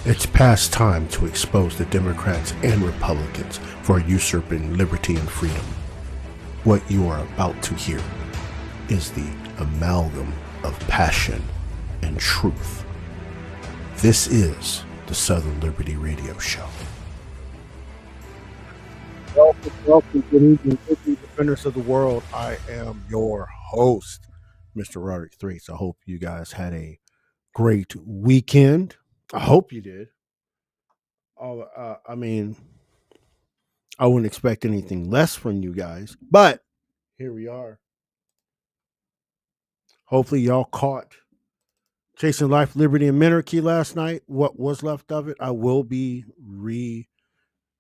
It's past time to expose the Democrats and Republicans for usurping liberty and freedom. What you are about to hear is the amalgam of passion and truth. This is the Southern Liberty Radio Show. Welcome, good evening, defenders of the world. I am your host, Mr. Roderick Threes. I hope you guys had a great weekend. I hope you did. I mean, I wouldn't expect anything less from you guys, but here we are. Hopefully, y'all caught Chasing Life, Liberty, and Minarchy last night. What was left of it, I will be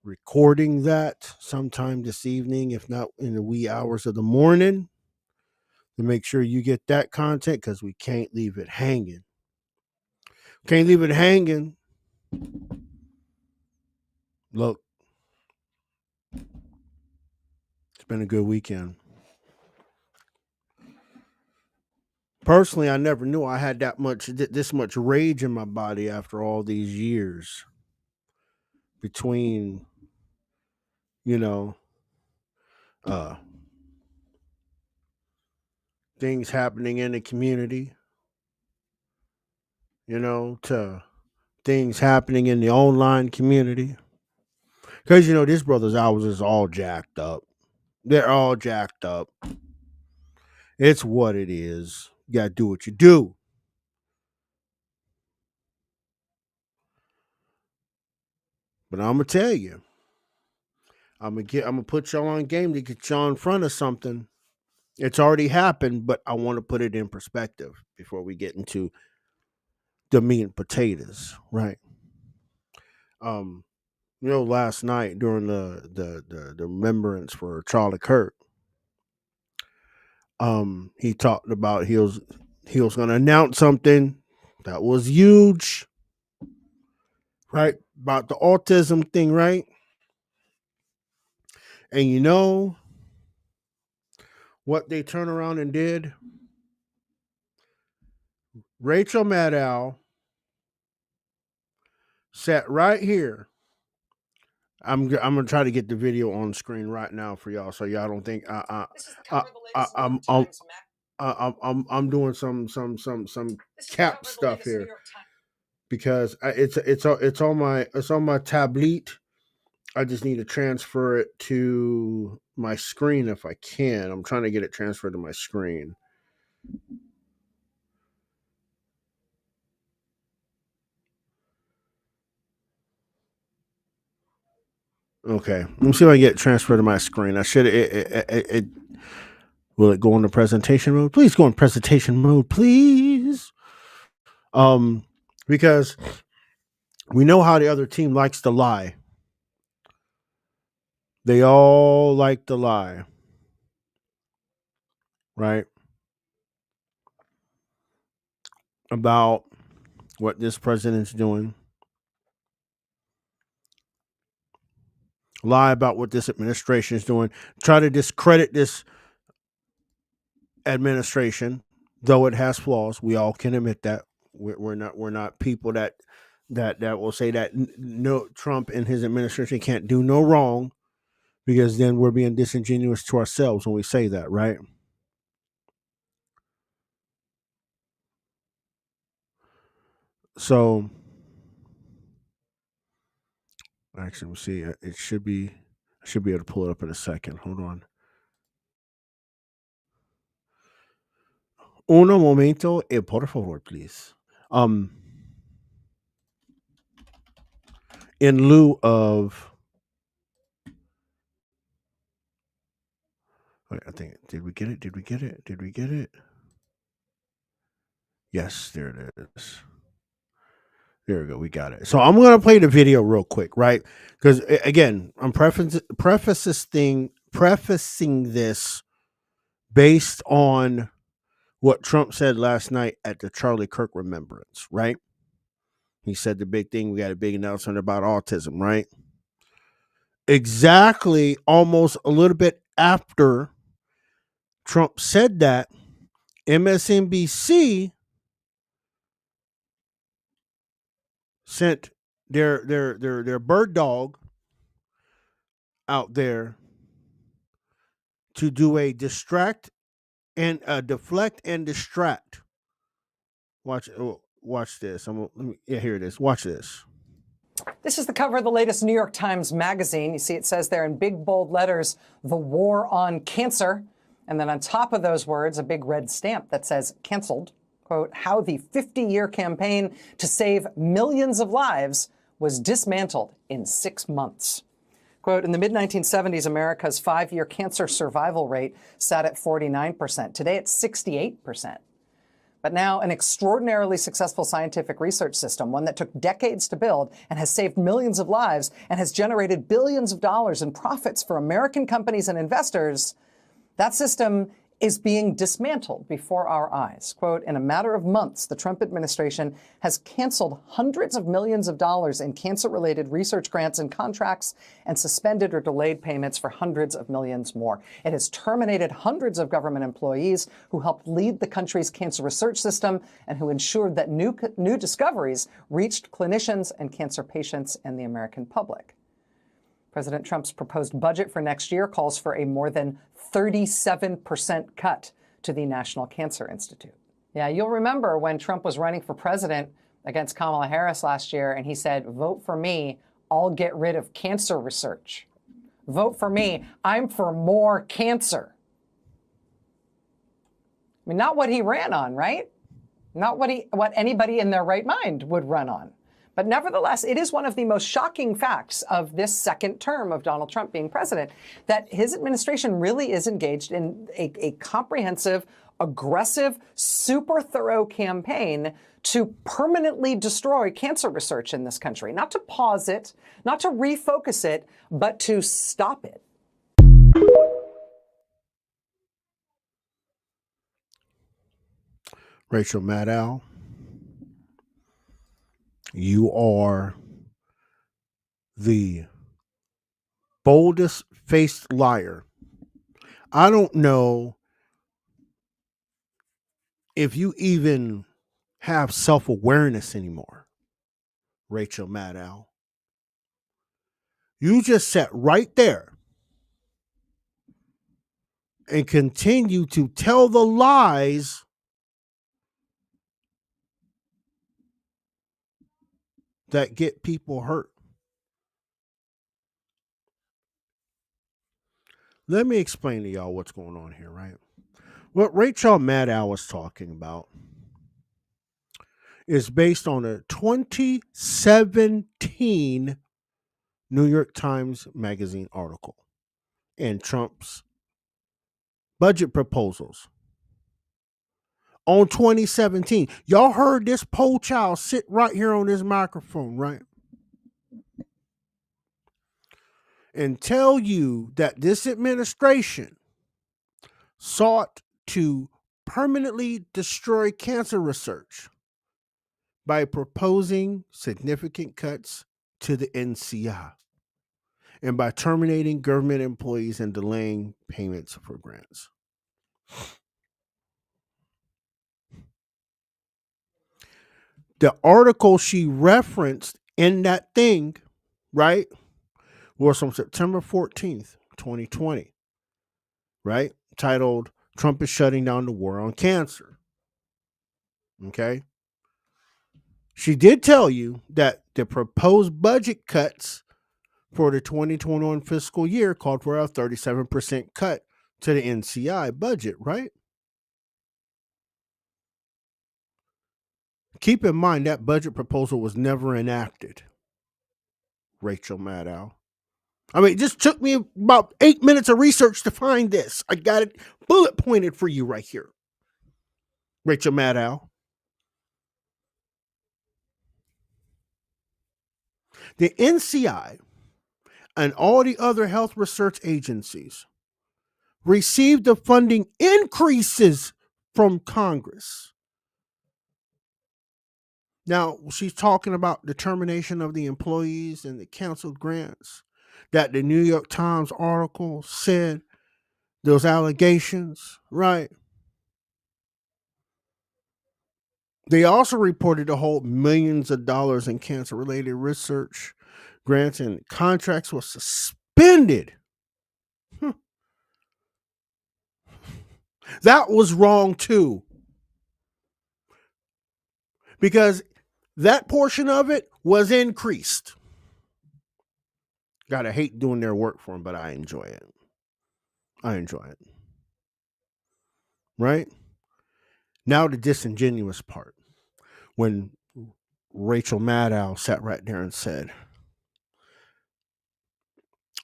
recording that sometime this evening, if not in the wee hours of the morning, to make sure you get that content because we can't leave it hanging. Can't leave it hanging. Look, it's been a good weekend. Personally, I never knew I had this much rage in my body after all these years. Between, things happening in the community, to things happening in the online community. Because, this brother's hours is all jacked up. They're all jacked up. It's what it is. You got to do what you do. But I'm going to tell you, I'm going to put y'all on game to get y'all in front of something. It's already happened, but I want to put it in perspective before we get into the meat and potatoes, right? Last night during the remembrance for Charlie Kirk, he talked about he was going to announce something that was huge, right? About the autism thing, right? And you know what they turned around and did? Rachel Maddow sat right here. I'm gonna try to get the video on screen right now for y'all, so y'all don't think I'm doing some cap stuff here because it's on my tablet. I just need to transfer it to my screen if I can. I'm trying to get it transferred to my screen. Okay, let me see if I can get it transferred to my screen. I should. Will it go into presentation mode? Please go in presentation mode, please. Because we know how the other team likes to lie. They all like to lie, right? About what this president's doing. Lie about what this administration is doing. Try to discredit this administration, though it has flaws. We all can admit that. We're not people that will say that no, Trump and his administration can't do no wrong, because then we're being disingenuous to ourselves when we say that, right? So, actually, we'll see. It should be. I should be able to pull it up in a second. Hold on. Uno momento, por favor, please. In lieu of, wait, I think, did we get it? Did we get it? Did we get it? Yes, there it is. There we go. We got it. So I'm going to play the video real quick, right? Because again, I'm prefacing this based on what Trump said last night at the Charlie Kirk remembrance, right? He said the big thing, we got a big announcement about autism, right? Exactly, almost a little bit after Trump said that, MSNBC sent their bird dog out there to do a distract and deflect and distract. Watch this. Yeah, here it is. Watch this. This is the cover of the latest New York Times Magazine. You see it says there in big bold letters, "The War on Cancer." And then on top of those words, a big red stamp that says canceled. Quote, how the 50-year campaign to save millions of lives was dismantled in 6 months. Quote, in the mid-1970s, America's 5-year cancer survival rate sat at 49%. Today, it's 68%. But now an extraordinarily successful scientific research system, one that took decades to build and has saved millions of lives and has generated billions of dollars in profits for American companies and investors, that system is being dismantled before our eyes. Quote, in a matter of months, the Trump administration has canceled hundreds of millions of dollars in cancer-related research grants and contracts and suspended or delayed payments for hundreds of millions more. It has terminated hundreds of government employees who helped lead the country's cancer research system and who ensured that new discoveries reached clinicians and cancer patients and the American public. President Trump's proposed budget for next year calls for a more than 37% cut to the National Cancer Institute. Yeah, you'll remember when Trump was running for president against Kamala Harris last year, and he said, vote for me, I'll get rid of cancer research. Vote for me, I'm for more cancer. I mean, not what he ran on, right? Not what anybody in their right mind would run on. But nevertheless, it is one of the most shocking facts of this second term of Donald Trump being president that his administration really is engaged in a comprehensive, aggressive, super thorough campaign to permanently destroy cancer research in this country. Not to pause it, not to refocus it, but to stop it. Rachel Maddow, you are the boldest faced liar. I don't know if you even have self-awareness anymore, Rachel Maddow. You just sat right there and continue to tell the lies that get people hurt. Let me explain to y'all what's going on here, right? What Rachel Maddow was talking about is based on a 2017 New York Times Magazine article and Trump's budget proposals on 2017. Y'all heard this poll child sit right here on this microphone, right? And tell you that this administration sought to permanently destroy cancer research by proposing significant cuts to the NCI and by terminating government employees and delaying payments for grants. The article she referenced in that thing, right, was from September 14th, 2020, right, titled Trump is Shutting Down the War on Cancer. Okay. She did tell you that the proposed budget cuts for the 2021 fiscal year called for a 37% cut to the NCI budget, right? Keep in mind that budget proposal was never enacted, Rachel Maddow. I mean, it just took me about 8 minutes of research to find this. I got it bullet pointed for you right here, Rachel Maddow. The NCI and all the other health research agencies received the funding increases from Congress. Now, she's talking about the termination of the employees and the canceled grants that the New York Times article said, those allegations, right? They also reported to hold millions of dollars in cancer-related research grants, and contracts were suspended. That was wrong too, because that portion of it was increased. Gotta hate doing their work for them, but I enjoy it. Right? Now the disingenuous part. When Rachel Maddow sat right there and said,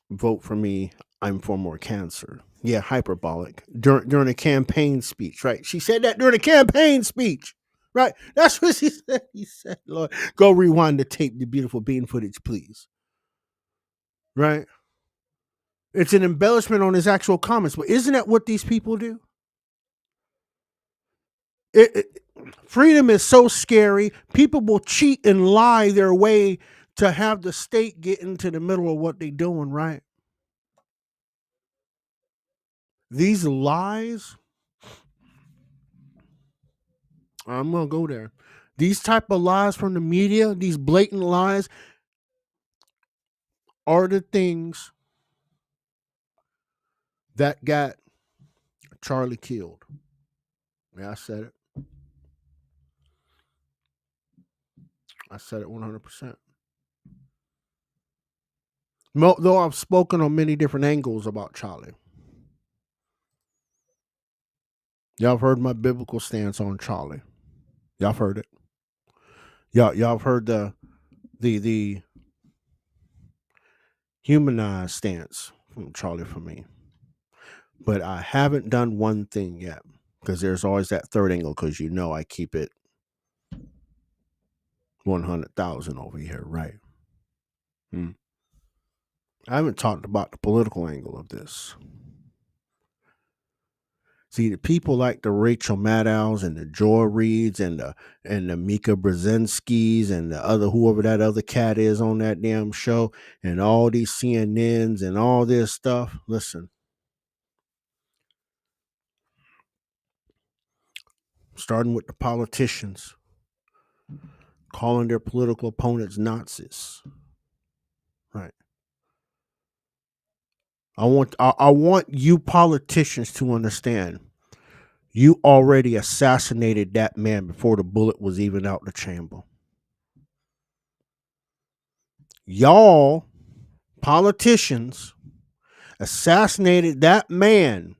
vote for me, I'm for more cancer. Yeah, hyperbolic. During a campaign speech, right? She said that during a campaign speech, right? That's what she said. He said, Lord, go rewind the tape, the beautiful bean footage, please. Right? It's an embellishment on his actual comments, but isn't that what these people do? Freedom is so scary. People will cheat and lie their way to have the state get into the middle of what they're doing, right? These lies, I'm going to go there. These type of lies from the media, these blatant lies, are the things that got Charlie killed. Yeah, I said it. I said it 100%. Though I've spoken on many different angles about Charlie. Y'all have heard my biblical stance on Charlie. Y'all have heard it. Y'all have heard the humanized stance from Charlie for me. But I haven't done one thing yet, because there's always that third angle, because you know I keep it 100,000 over here, right? I haven't talked about the political angle of this. See, the people like the Rachel Maddows and the Joy Reids and the Mika Brzezinskis and the other, whoever that other cat is on that damn show, and all these CNNs and all this stuff. Listen, starting with the politicians, calling their political opponents Nazis. Right. I want you politicians to understand, you already assassinated that man before the bullet was even out the chamber. Y'all politicians assassinated that man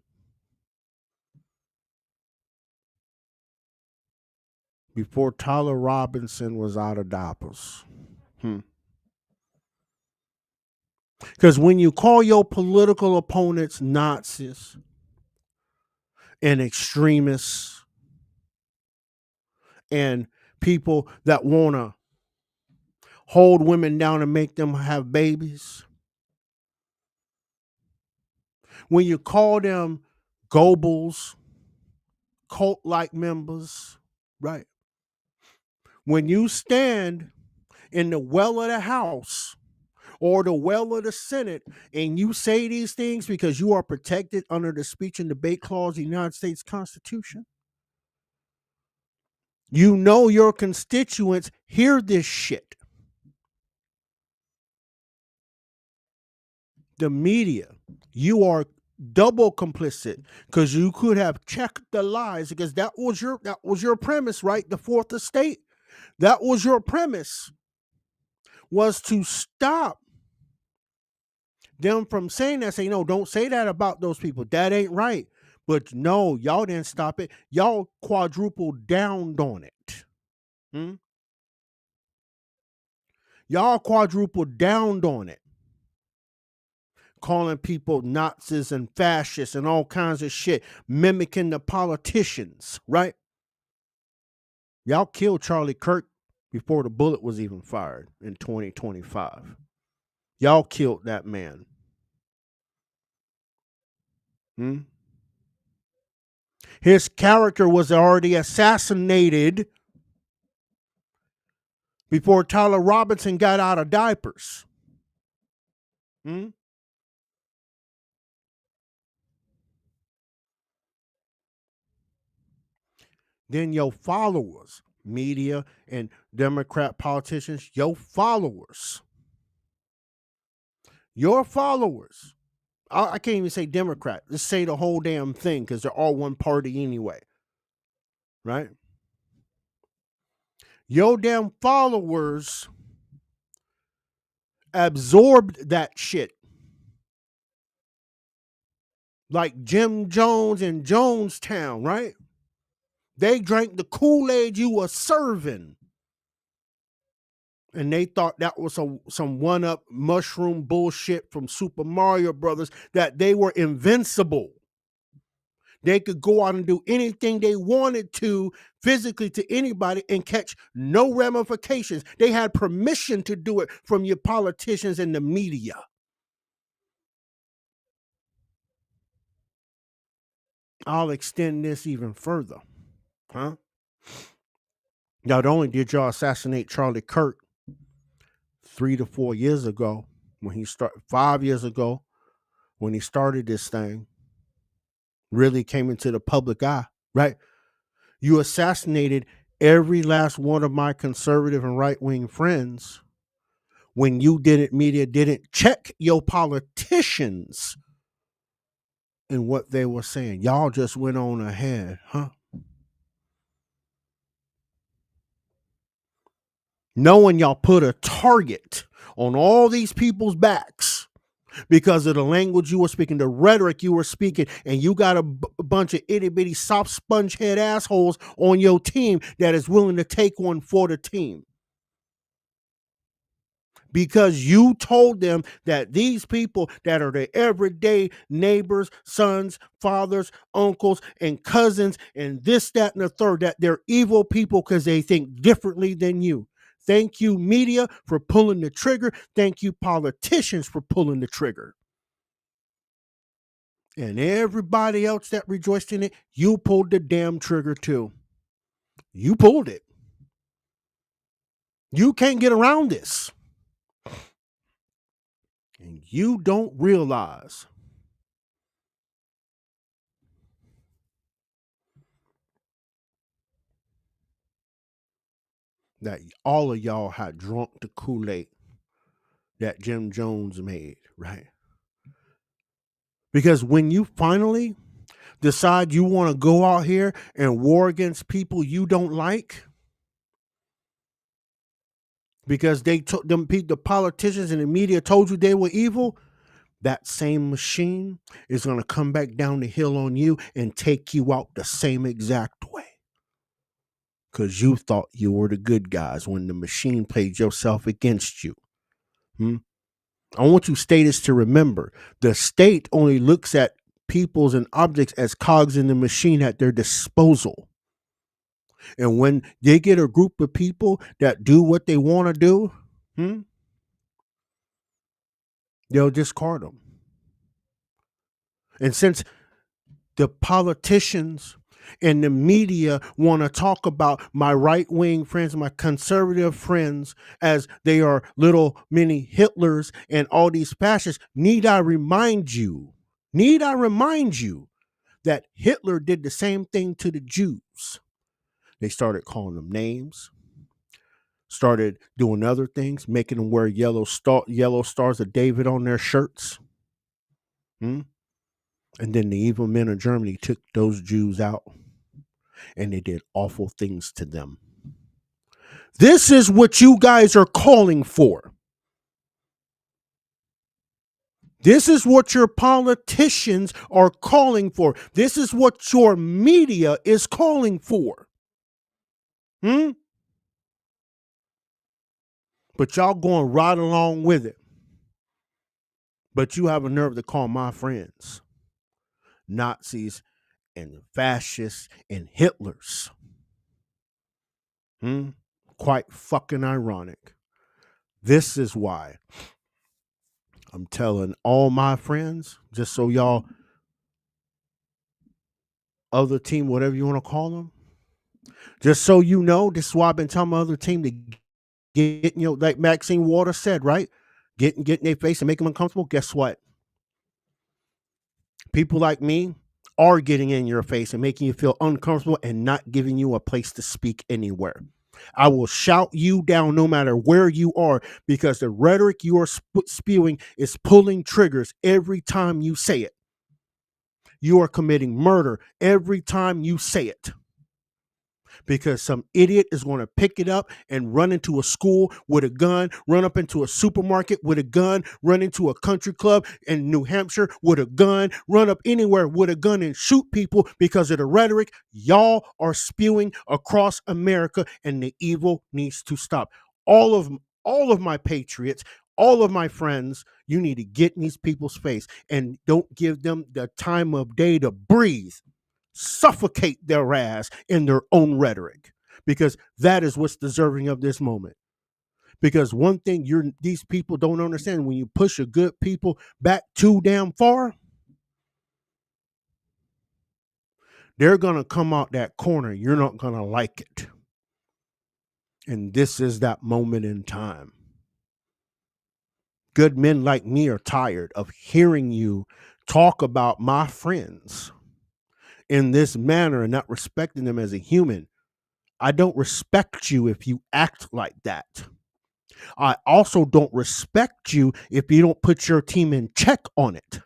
before Tyler Robinson was out of diapers. Because when you call your political opponents Nazis and extremists and people that want to hold women down and make them have babies, when you call them Goebbels, cult-like members, right? When you stand in the well of the House or the well of the Senate and you say these things because you are protected under the speech and debate clause of the United States Constitution, you know your constituents hear this shit. The media, you are double complicit, because you could have checked the lies, because that was your premise, right? The fourth estate, that was your premise, was to stop them from saying that. Say, no, don't say that about those people, that ain't right. But no, y'all didn't stop it, y'all quadrupled down on it. Y'all quadrupled down on it, calling people Nazis and fascists and all kinds of shit, mimicking the politicians, right? Y'all killed Charlie Kirk before the bullet was even fired in 2025. Y'all killed that man. His character was already assassinated before Tyler Robinson got out of diapers. Then your followers, media and Democrat politicians, your followers, I can't even say Democrat, just say the whole damn thing because they're all one party anyway, right? Your damn followers absorbed that shit. Like Jim Jones and Jonestown, right? They drank the Kool-Aid you were serving. And they thought that was some one-up mushroom bullshit from Super Mario Brothers, that they were invincible. They could go out and do anything they wanted to physically to anybody and catch no ramifications. They had permission to do it from your politicians and the media. I'll extend this even further. Huh? Not only did y'all assassinate Charlie Kirk 3 to 4 years ago, 5 years ago, when he started this thing, really came into the public eye, right? You assassinated every last one of my conservative and right-wing friends when media didn't check your politicians and what they were saying. Y'all just went on ahead, huh? Knowing y'all put a target on all these people's backs because of the language you were speaking, the rhetoric you were speaking, and you got a bunch of itty-bitty soft sponge head assholes on your team that is willing to take one for the team. Because you told them that these people that are their everyday neighbors, sons, fathers, uncles, and cousins, and this, that, and the third, that they're evil people because they think differently than you. Thank you, media, for pulling the trigger. Thank you, politicians, for pulling the trigger. And everybody else that rejoiced in it, you pulled the damn trigger too. You pulled it. You can't get around this. And you don't realize that all of y'all had drunk the Kool-Aid that Jim Jones made, right? Because when you finally decide you want to go out here and war against people you don't like, because they took them, the politicians and the media told you they were evil, that same machine is going to come back down the hill on you and take you out the same exact way. Because you thought you were the good guys when the machine played yourself against you. I want you staters to remember, the state only looks at peoples and objects as cogs in the machine at their disposal. And when they get a group of people that do what they want to do, they'll discard them. And since the politicians and the media want to talk about my right-wing friends, my conservative friends, as they are little mini Hitlers and all these fascists, need I remind you that Hitler did the same thing to the Jews? They started calling them names, started doing other things, making them wear yellow stars of David on their shirts. And then the evil men of Germany took those Jews out and they did awful things to them. This is what you guys are calling for. This is what your politicians are calling for. This is what your media is calling for. But y'all going right along with it. But you have a nerve to call my friends Nazis and fascists and Hitlers. Quite fucking ironic. This is why I'm telling all my friends, just so y'all, other team, whatever you want to call them, just so you know, this is why I've been telling my other team to get, like Maxine Waters said, right? Get in their face and make them uncomfortable. Guess what? People like me are getting in your face and making you feel uncomfortable and not giving you a place to speak anywhere. I will shout you down no matter where you are, because the rhetoric you are spewing is pulling triggers every time you say it. You are committing murder every time you say it, because some idiot is going to pick it up and run into a school with a gun, run up into a supermarket with a gun, run into a country club in New Hampshire with a gun, run up anywhere with a gun and shoot people because of the rhetoric y'all are spewing across America, and the evil needs to stop. All of my patriots, all of my friends, you need to get in these people's face and don't give them the time of day to breathe. Suffocate their ass in their own rhetoric, because that is what's deserving of this moment. Because one thing these people don't understand, when you push a good people back too damn far, they're going to come out that corner. You're not going to like it. And this is that moment in time. Good men like me are tired of hearing you talk about my friends in this manner and not respecting them as a human. I don't respect you if you act like that. I also don't respect you if you don't put your team in check on it.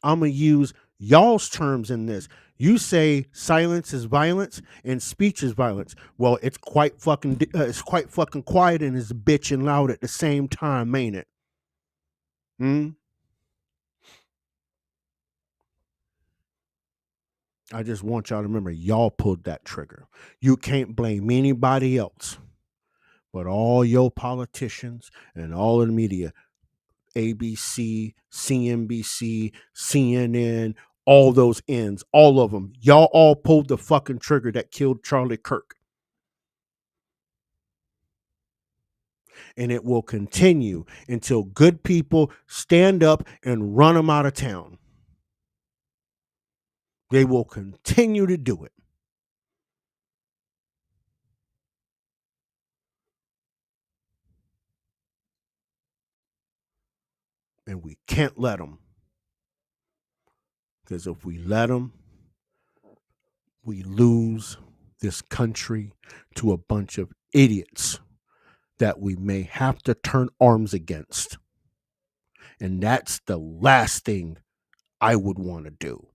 I'm going to use y'all's terms in this. You say silence is violence and speech is violence. Well, it's quite fucking quiet and it's bitching loud at the same time, ain't it? I just want y'all to remember, y'all pulled that trigger. You can't blame anybody else but all your politicians and all of the media. ABC, CNBC, CNN, all those ends, all of them. Y'all all pulled the fucking trigger that killed Charlie Kirk. And it will continue until good people stand up and run them out of town. They will continue to do it. And we can't let them. Because if we let them, we lose this country to a bunch of idiots that we may have to turn arms against. And that's the last thing I would want to do.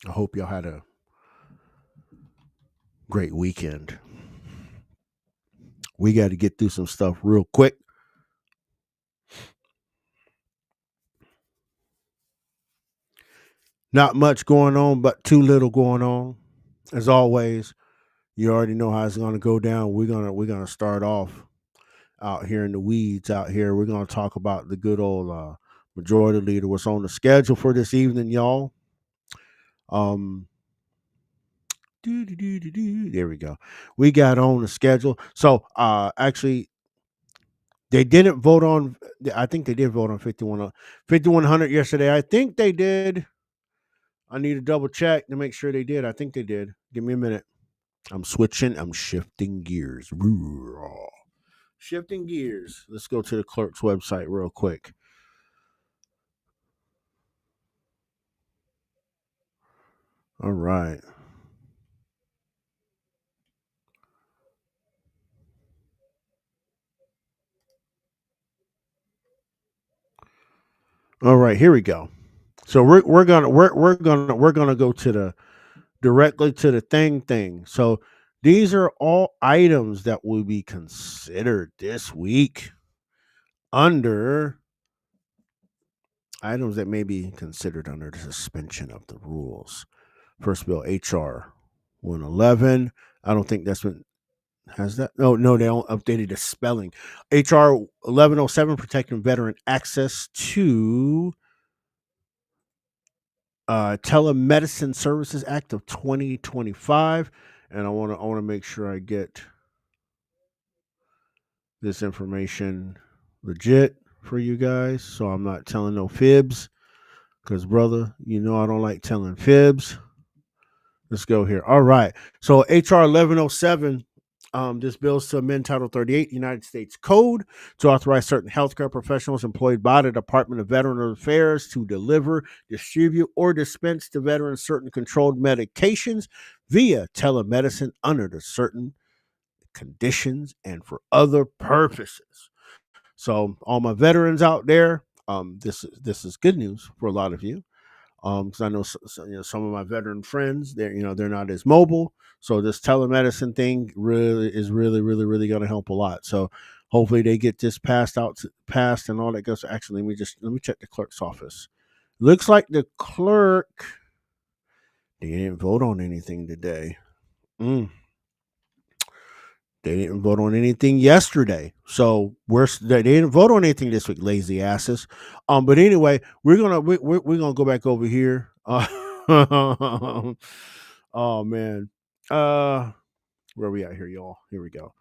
I hope y'all had a great weekend. We got to get through some stuff real quick. Not much going on, but too little going on. As always, you already know how it's going to go down. We're gonna start off out here in the weeds. Out here, we're gonna talk about the good old majority leader. What's on the schedule for this evening, y'all? There we go. We got on the schedule. So actually, they didn't vote on. I think they did vote on 5100 yesterday. I think they did. I need to double check to make sure they did. I think they did. Give me a minute. I'm shifting gears. Shifting gears. Let's go to the clerk's website real quick. All right. All right, here we go. So we're gonna go to the directly to the thing. So these are all items that will be considered this week under items that may be considered under the suspension of the rules. First bill, HR 111. I don't think that's been has that. No, they don't updated the spelling. HR 1107, protecting veteran access to Telemedicine Services Act of 2025, and I want to make sure I get this information legit for you guys, so I'm not telling no fibs. Because brother, you know I don't like telling fibs. Let's go here. All right. So HR 1107. This bill is to amend Title 38 United States Code to authorize certain healthcare professionals employed by the Department of Veterans Affairs to deliver, distribute, or dispense to veterans certain controlled medications via telemedicine under the certain conditions and for other purposes. So, all my veterans out there, this is good news for a lot of you. Because I know, some of my veteran friends, they're not as mobile. So this telemedicine thing really going to help a lot. So hopefully they get this passed and all that goes. Actually, let me check the clerk's office. Looks like the clerk, they didn't vote on anything today. They didn't vote on anything yesterday, so they didn't vote on anything this week. Lazy asses. But anyway, we're gonna go back over here. Oh man, where are we at here, y'all? Here we go.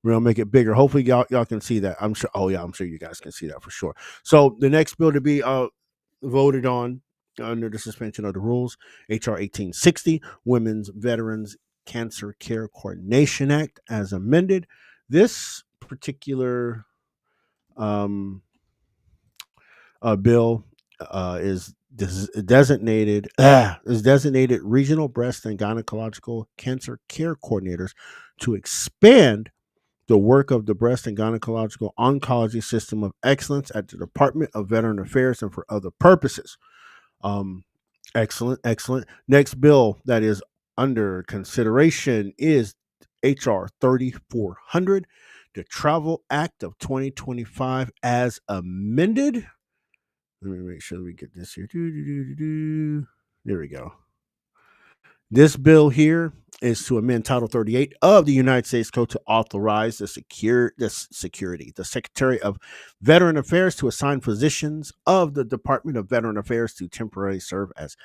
We're gonna make it bigger. Hopefully, y'all can see that. I'm sure. Oh yeah, I'm sure you guys can see that for sure. So the next bill to be voted on under the suspension of the rules, HR 1860, Women's Veterans Cancer Care Coordination Act, as amended. This particular bill is designated regional breast and gynecological cancer care coordinators to expand the work of the breast and gynecological oncology system of excellence at the Department of Veteran Affairs and for other purposes. Excellent. Next bill that is under consideration is HR 3400, the Travel Act of 2025 as amended. Let me make sure we get this here. There we go. This bill here is to amend Title 38 of the United States Code to authorize the Secretary of Veteran Affairs to assign physicians of the Department of Veteran Affairs to temporarily serve as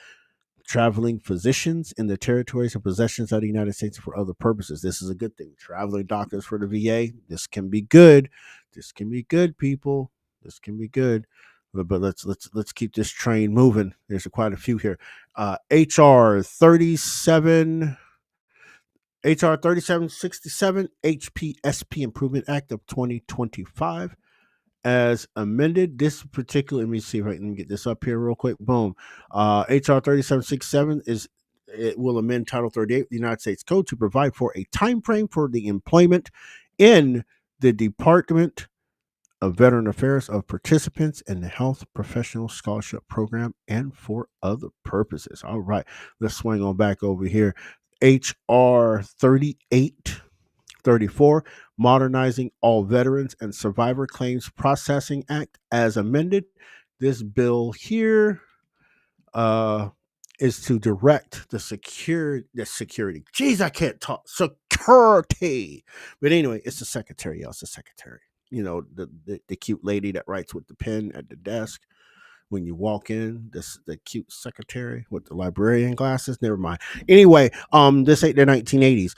traveling physicians in the territories and possessions of the United States for other purposes. This is a good thing. Traveling doctors for the VA. This can be good. This can be good, people. This can be good. But let's keep this train moving. There's quite a few here. HR 3767 HPSP Improvement Act of 2025 as amended. This particular, let me see if I can get this up here real quick. Boom. HR 3767 it will amend Title 38 of the United States Code to provide for a time frame for the employment in the Department of Veteran Affairs of participants in the Health Professional Scholarship Program and for other purposes. All right, let's swing on back over here. HR 3834, Modernizing All Veterans and Survivor Claims Processing Act as amended. This bill here is to direct the security. Jeez, I can't talk. Security. But anyway, it's the secretary. Y'all, it's the secretary. The cute lady that writes with the pen at the desk when you walk in. This the cute secretary with the librarian glasses. Never mind. Anyway, this ain't the 1980s.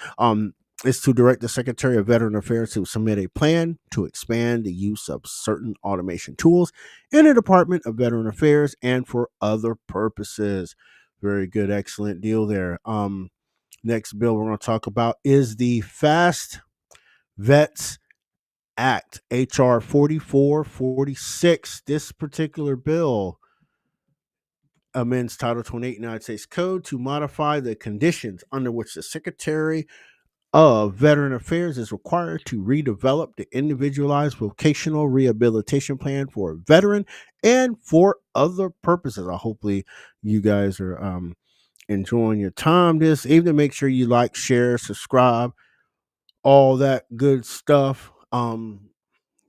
Is to direct the Secretary of Veteran Affairs to submit a plan to expand the use of certain automation tools in the Department of Veteran Affairs and for other purposes. Very good, excellent deal there. Next bill we're going to talk about is the Fast Vets Act, HR 4446. This particular bill amends Title 28 United States Code to modify the conditions under which the Secretary of Veteran Affairs is required to redevelop the individualized vocational rehabilitation plan for a veteran and for other purposes. Hopefully you guys are enjoying your time this evening. Make sure you like, share, subscribe, all that good stuff. Do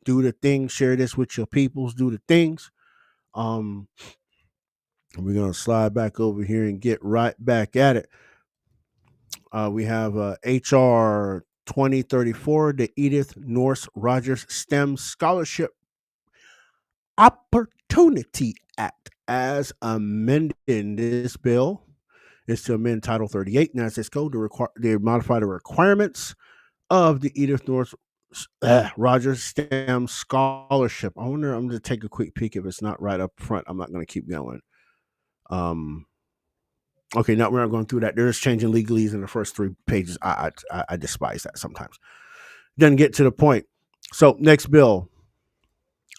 the thing, share this with your peoples, do the things. We're gonna slide back over here and get right back at it. We have HR 2034, the Edith Norse Rogers STEM Scholarship Opportunity Act as amended. This bill is to amend Title 38 United States Code to modify the requirements of the Edith Norse Rogers STEM Scholarship. I'm going to take a quick peek if it's not right up front. I'm not going to keep going. Okay, now we're not going through that. They're just changing legalese in the first 3 pages. I despise that sometimes. Doesn't get to the point. So next bill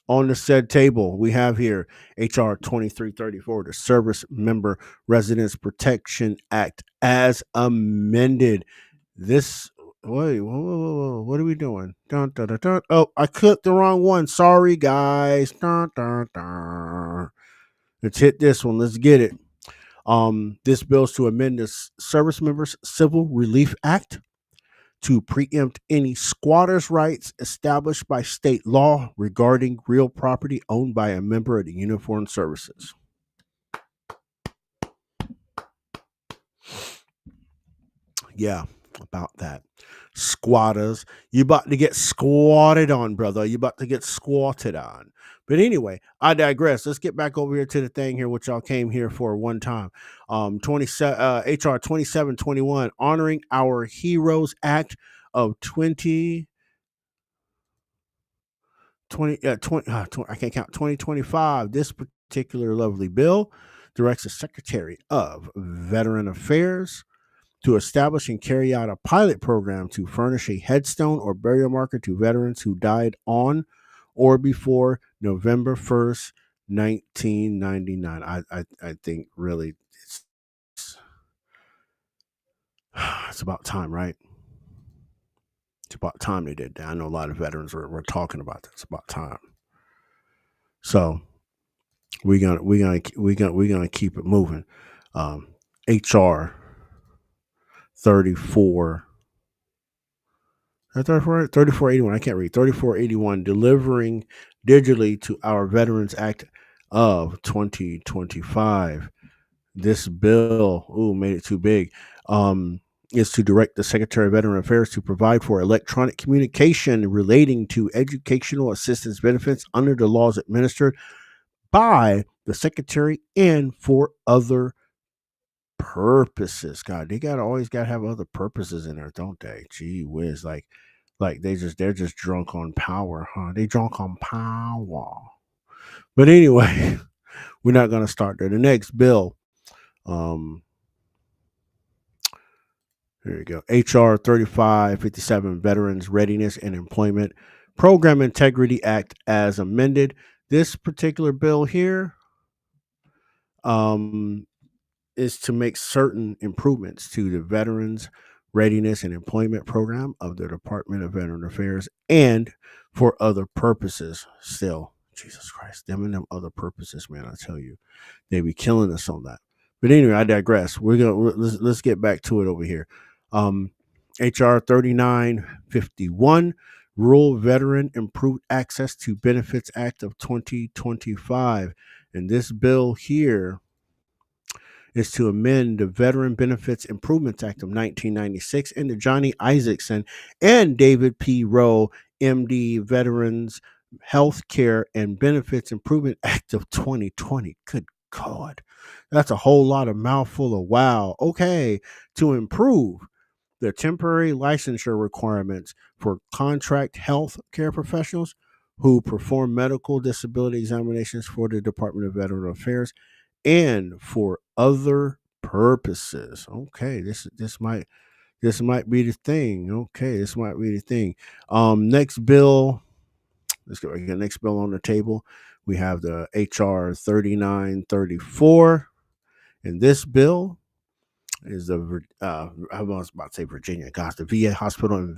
on the said table, we have here HR 2334, the Service Member Residence Protection Act as amended. This, wait, whoa, what are we doing? Dun, dun, dun, dun. Oh, I clicked the wrong one. Sorry, guys. Dun, dun, dun. Let's hit this one. Let's get it. This bill's to amend the Service Members Civil Relief Act to preempt any squatters' rights established by state law regarding real property owned by a member of the Uniformed Services. Yeah, about that. Squatters. You about to get squatted on, brother. You about to get squatted on. But anyway, I digress. Let's get back over here to the thing here, which y'all came here for one time. HR 2721, Honoring Our Heroes Act of 20 I can't count, 2025. This particular lovely bill directs the Secretary of Veteran Affairs to establish and carry out a pilot program to furnish a headstone or burial marker to veterans who died on or before November 1st, 1999. I think really it's about time, right? It's about time they did that. I know a lot of veterans were talking about this. It's about time. So we're gonna keep it moving. HR 3481. I can't read. 3481, delivering digitally to our Veterans Act of 2025. This bill, made it too big. Is to direct the Secretary of Veteran Affairs to provide for electronic communication relating to educational assistance benefits under the laws administered by the Secretary and for other purposes. God, they always gotta have other purposes in there, don't they? Gee whiz, like they're just drunk on power, huh? They drunk on power. But anyway, we're not gonna start there. The next bill, here you go. HR 3557, Veterans Readiness and Employment Program Integrity Act as amended. This particular bill here is to make certain improvements to the Veterans Readiness and Employment Program of the Department of Veteran Affairs and for other purposes still. Jesus Christ, them and them other purposes, man, I tell you, they be killing us on that. But anyway, I digress. Let's get back to it over here. HR 3951, Rural Veteran Improved Access to Benefits Act of 2025. And this bill here is to amend the Veteran Benefits Improvements Act of 1996 and the Johnny Isaacson and David P. Rowe, MD, Veterans Health Care and Benefits Improvement Act of 2020. Good God. That's a whole lot of mouthful of wow. Okay. To improve the temporary licensure requirements for contract health care professionals who perform medical disability examinations for the Department of Veteran Affairs and for other purposes. Okay, this might be the thing. Okay, this might be the thing. Next bill. Let's go again. Next bill on the table. We have the HR 3934, and this bill is the I was about to say Virginia. Gosh, the VA Hospital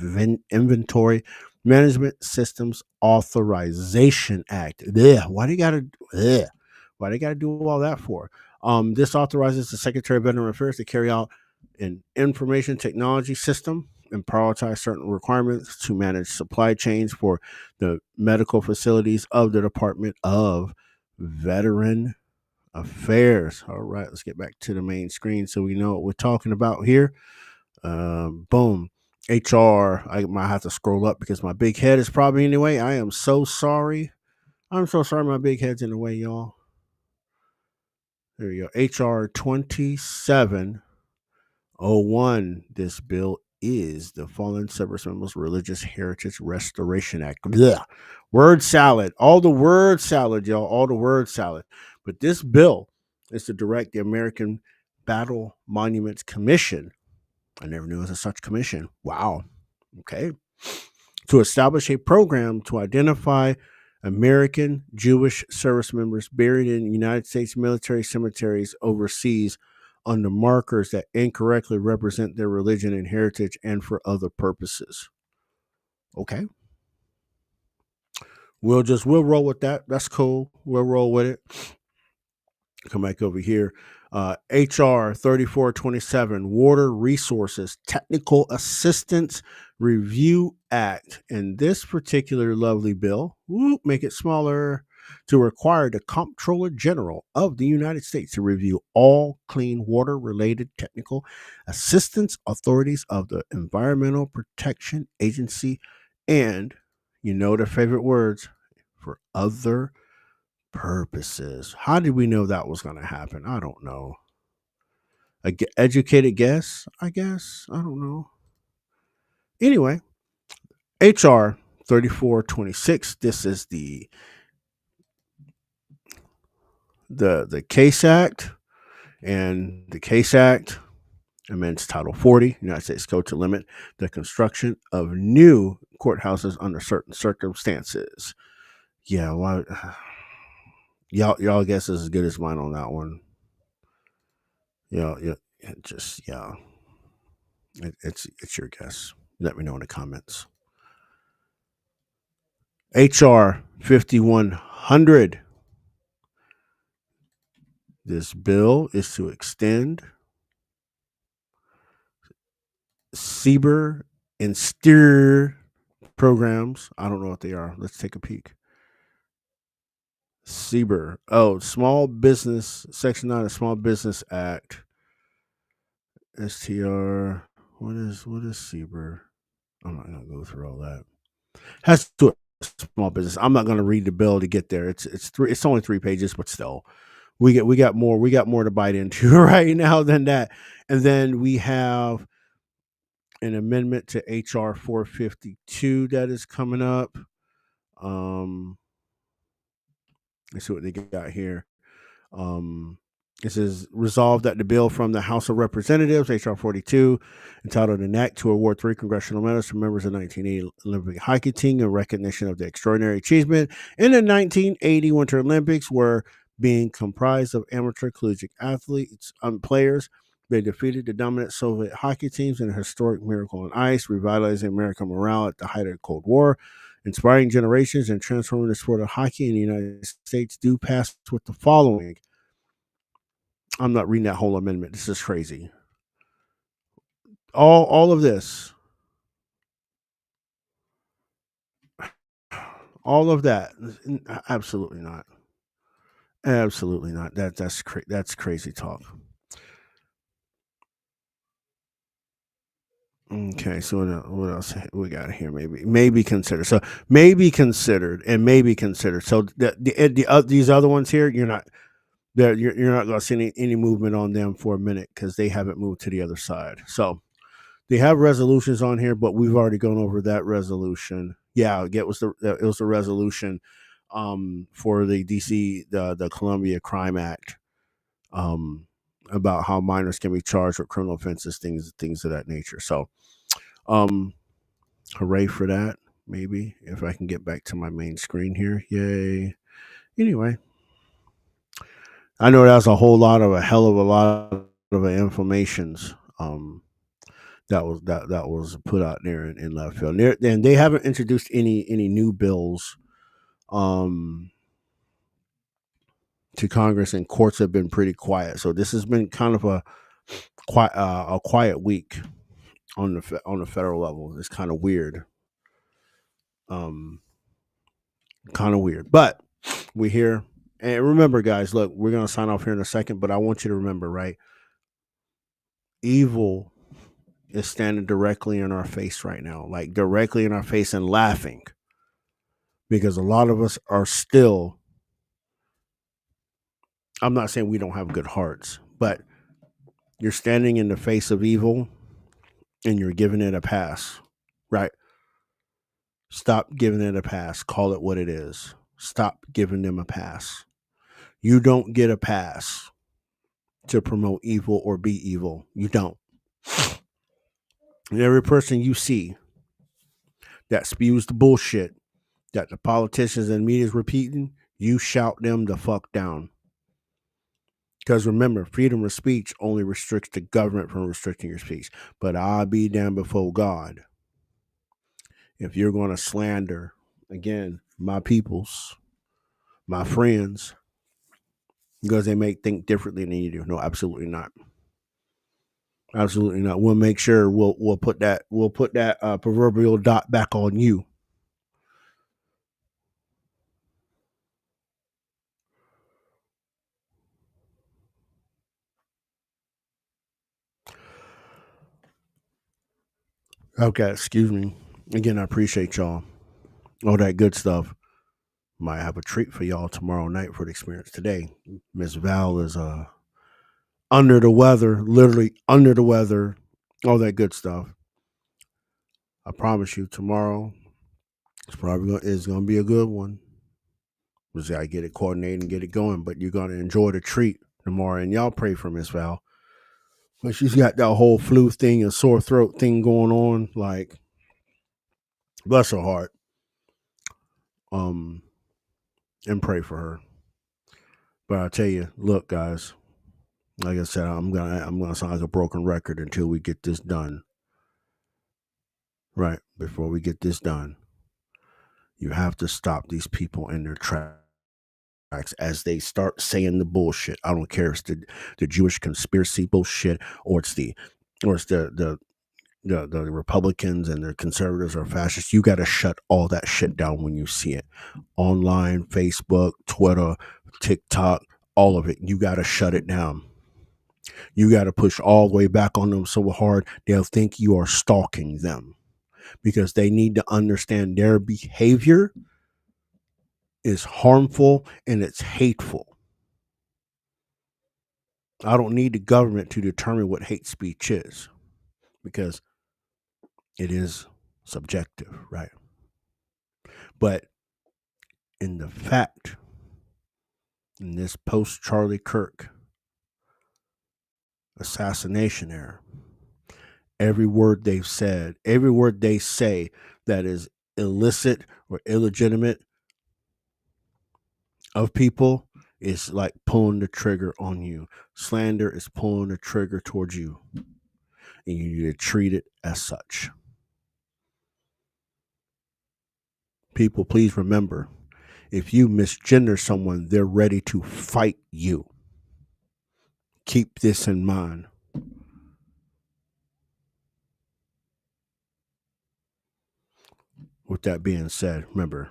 Inventory Management Systems Authorization Act. Yeah, why they gotta do all that for? This authorizes the Secretary of Veteran Affairs to carry out an information technology system and prioritize certain requirements to manage supply chains for the medical facilities of the Department of Veteran Affairs. All right, let's get back to the main screen so we know what we're talking about here. Boom. HR. I might have to scroll up because my big head is probably in the way. I am so sorry. I'm so sorry my big head's in the way, y'all. There we go. HR 2701. This bill is the Fallen Service Members Religious Heritage Restoration Act. Blech. Word salad. All the word salad, y'all. All the word salad. But this bill is to direct the American Battle Monuments Commission. I never knew there was such commission. Wow. Okay. To establish a program to identify American Jewish service members buried in United States military cemeteries overseas under markers that incorrectly represent their religion and heritage and for other purposes. Okay. We'll roll with that. That's cool. We'll roll with it. Come back over here. HR 3427, Water Resources Technical Assistance Review Act. And this particular lovely bill, make it smaller, to require the Comptroller General of the United States to review all clean water related technical assistance authorities of the Environmental Protection Agency and, you know their favorite words, for other purposes. How did we know that was going to happen? I don't know. Educated guess, I guess. I don't know. Anyway, HR 3426. This is the CASE Act, and the CASE Act amends Title 40, United States Code, to limit the construction of new courthouses under certain circumstances. Yeah, well, y'all guess is as good as mine on that one. Yeah, it's your guess. Let me know in the comments. HR 5100. This bill is to extend SEBR and STIR programs. I don't know what they are. Let's take a peek. SEBR. Oh, Small Business, Section 9 of Small Business Act. STR. What is SEBR? I'm not going to go through all that. Has to do with small business. I'm not going to read the bill to get there. It's only 3 pages, but still, we got more to bite into right now than that. And then we have an amendment to HR 452 that is coming up. Let's see what they got here. This is resolved that the bill from the House of Representatives, H.R. 42, entitled an act to award 3 congressional medals to members of the 1980 Olympic hockey team in recognition of the extraordinary achievement in the 1980 Winter Olympics, were being comprised of amateur collegiate athletes and players. They defeated the dominant Soviet hockey teams in a historic miracle on ice, revitalizing American morale at the height of the Cold War, inspiring generations, and transforming the sport of hockey in the United States. Do pass with the following. I'm not reading that whole amendment. This is crazy. All of this, all of that, absolutely not. Absolutely not. That's crazy talk. Okay, so what else we got here? Maybe considered. So maybe considered and maybe considered. So these other ones here, you're not going to see any movement on them for a minute because they haven't moved to the other side. So they have resolutions on here, but we've already gone over that resolution. Yeah, it was the resolution for the DC the Columbia Crime Act about how minors can be charged with criminal offenses, things of that nature. So hooray for that. Maybe if I can get back to my main screen here. Yay. Anyway, I know that's a hell of a lot of informations that was put out there in left field. And they haven't introduced any new bills to Congress, and courts have been pretty quiet. So this has been kind of a quiet week on the federal level. It's kind of weird. But we're here. And remember, guys, look, we're going to sign off here in a second, but I want you to remember, right? Evil is standing directly in our face right now, like directly in our face, and laughing, because a lot of us are still, I'm not saying we don't have good hearts, but you're standing in the face of evil and you're giving it a pass, right? Stop giving it a pass. Call it what it is. Stop giving them a pass. You don't get a pass to promote evil or be evil. You don't. And every person you see that spews the bullshit that the politicians and media is repeating, you shout them the fuck down. Because remember, freedom of speech only restricts the government from restricting your speech. But I'll be damned before God if you're going to slander, again, my peoples, my friends, because they may think differently than you do. No, absolutely not. Absolutely not. We'll make sure we'll put that proverbial dot back on you. Okay, excuse me. Again, I appreciate y'all. All that good stuff. Might have a treat for y'all tomorrow night for the experience today. Miss Val is under the weather, literally under the weather, all that good stuff. I promise you, tomorrow is gonna be a good one. We just gotta get it coordinated and get it going, but you're gonna enjoy the treat tomorrow. And y'all pray for Miss Val. But she's got that whole flu thing and sore throat thing going on. Like, bless her heart. And pray for her. But I tell you, look, guys, like I said, I'm gonna sound like a broken record until we get this done. Right, before we get this done, you have to stop these people in their tracks as they start saying the bullshit. I don't care if it's the Jewish conspiracy bullshit, or it's the Republicans and the conservatives or fascists. You got to shut all that shit down when you see it online, Facebook, Twitter, TikTok, all of it. You got to shut it down. You got to push all the way back on them so hard they'll think you are stalking them, because they need to understand their behavior is harmful and it's hateful. I don't need the government to determine what hate speech is, because it is subjective, right? But in the fact, in this post Charlie Kirk assassination era, every word they've said, every word they say that is illicit or illegitimate of people is like pulling the trigger on you. Slander is pulling the trigger towards you, and you need to treat it as such. People, please remember, if you misgender someone, they're ready to fight you. Keep this in mind. With that being said, remember,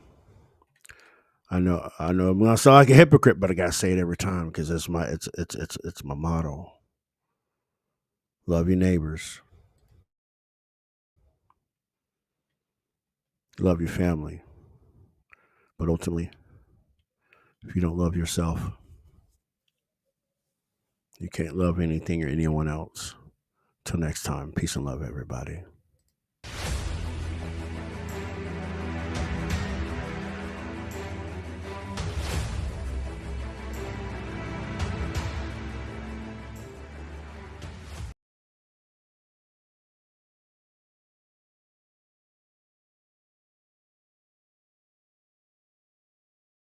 I know I'm gonna sound like a hypocrite, but I gotta say it every time because it's my motto. Love your neighbors. Love your family. But ultimately, if you don't love yourself, you can't love anything or anyone else. Till next time, peace and love, everybody.